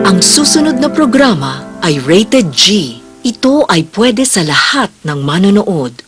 Ang susunod na programa ay rated G. Ito ay pwede sa lahat ng manonood.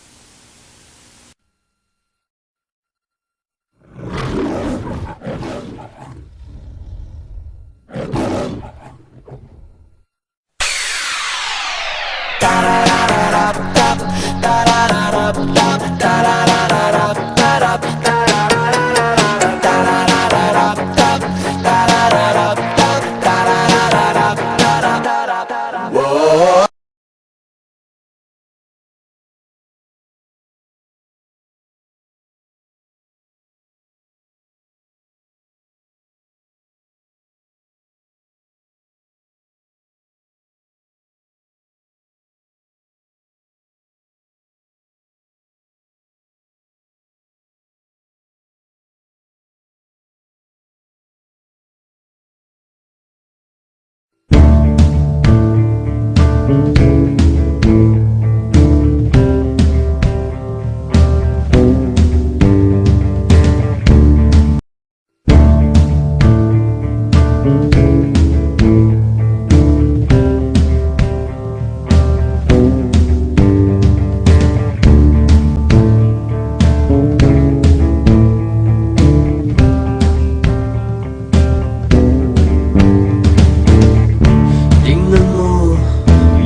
Tingnan mo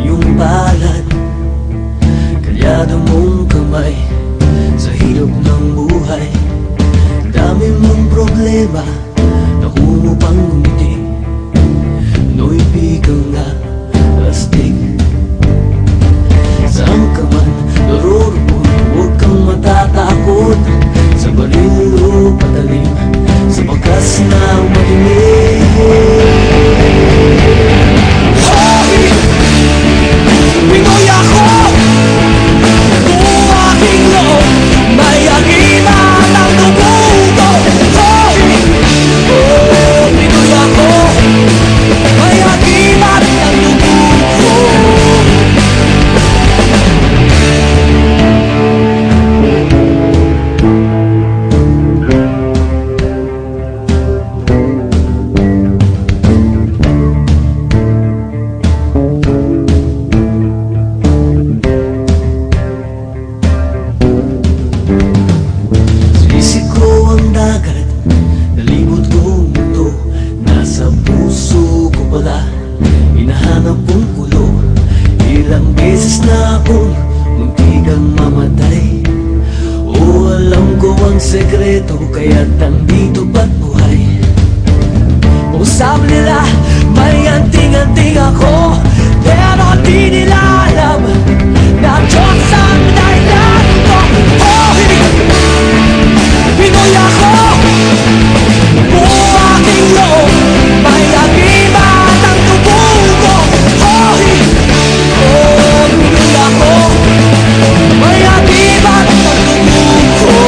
yung palad, kalyado mong kamay sa hirap ng buhay. Dami mong problema, naku mo pang ngumiti. No'y bigang nga astig. Saan ka man naroroon, huwag kang matatakot. Sa baril o patalim, sa bakas na madilim. Pinoy ako, buong aking loob, may agimat ang dugo ko. Oh, Pinoy ako, may agimat ang dugo ko. Sinisip ko ang dagat, nalibot kong mundo. Nasa puso ko pala, hinahanap kong kulo. Ilang beses na akong muntikang mamatay. O alam ko ang sekreto, kaya't nandito ba't buhay. Kung sabi nila, may anting-anting ako, pero di nila alam na Diyos ang dahilan ko. Oh, Pinoy ako, buong aking loob, may agimat ang dugo ko. Oh, Pinoy ako, may agimat ang dugo ko.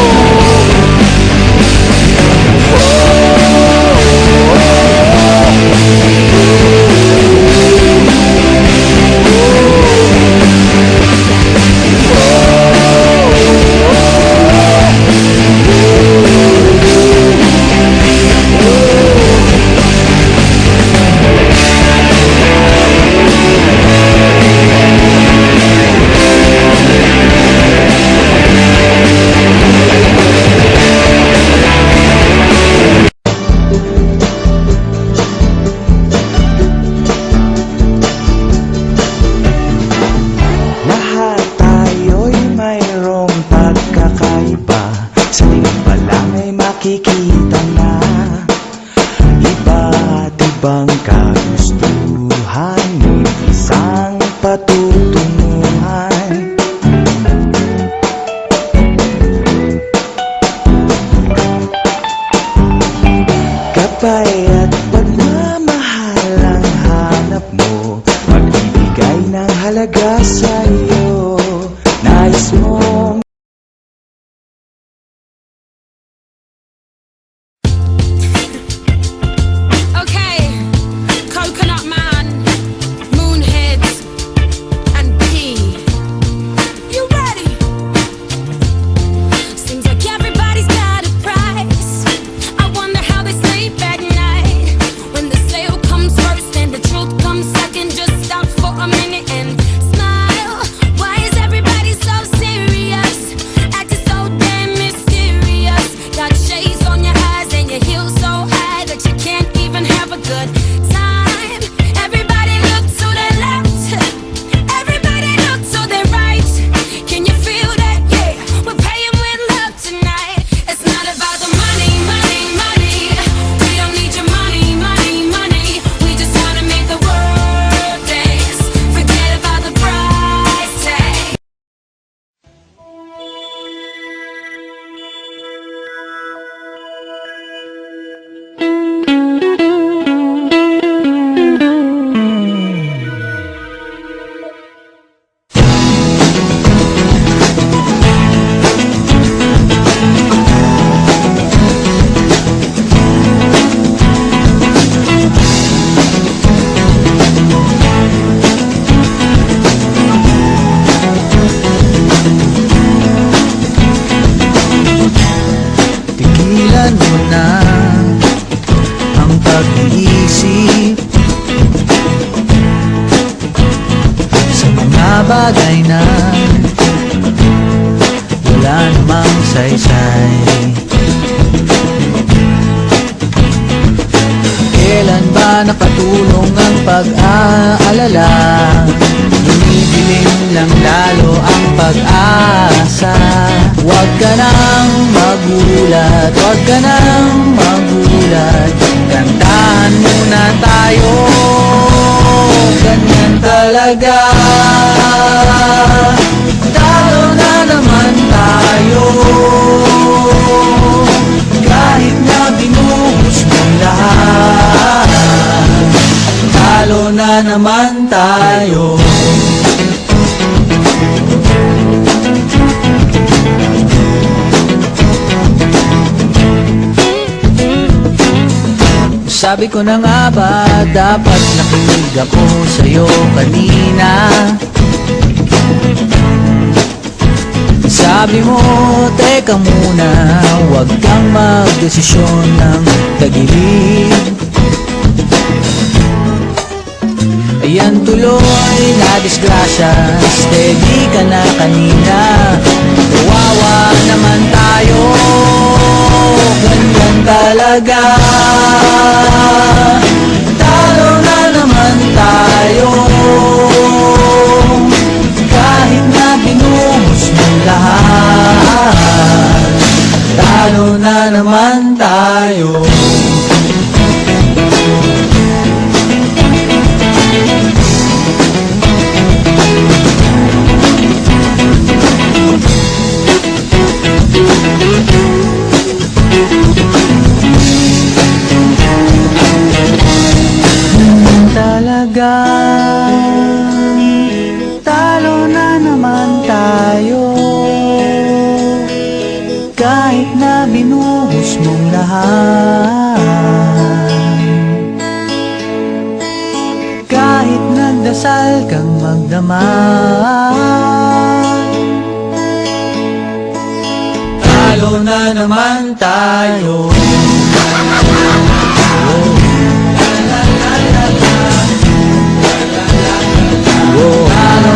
Lahat tayo'y mayroong pagkakaiba. Sa tingin pa lang ay makikita na iba't ibang kagustuhan, ngunit isang patutunguhan. Gabay at pagmamahal ang hanap mo, magbibigay ng halaga sa'yo. Nais mong Okay, Coconut Man, Moonheads, and P. You ready? Seems like everybody's got a price. I wonder how they sleep at night when the sale comes. good time. Everybody look to the left, everybody look to the right. Can you feel that? Yeah, we're paying with love tonight. It's not about the money, money, money. We don't need your money, money, money. We just wanna make the world dance. Forget about the price tag. Tigilan mo na ang pag-iisip sa mga bagay na wala namang saysay. Kailan ba nakatulong ang pag-aalala? Dumidilim lang lalo ang pag-asa. Huwag ka nang magulat, huwag ka nang magulat. Kantahan muna tayo, ganyan talaga. Talo na naman tayo, kahit na binuhos mo lahat. Talo na naman tayo. Sabi ko na nga ba, dapat nakinig ako sa'yo kanina. Sabi mo, teka muna, huwag kang magdesisyon ng tagilid. Ayan tuloy na disgrasya, steady ka na kanina. Kawawa naman tayo, ganyan talaga. Talo na naman tayo, kahit na binuhos mo lahat. Talo na naman tayo. Talaga, talo na naman tayo, kahit na binuhos mong lahat. Kahit nagdasal kang magdamag, talo na naman tayo.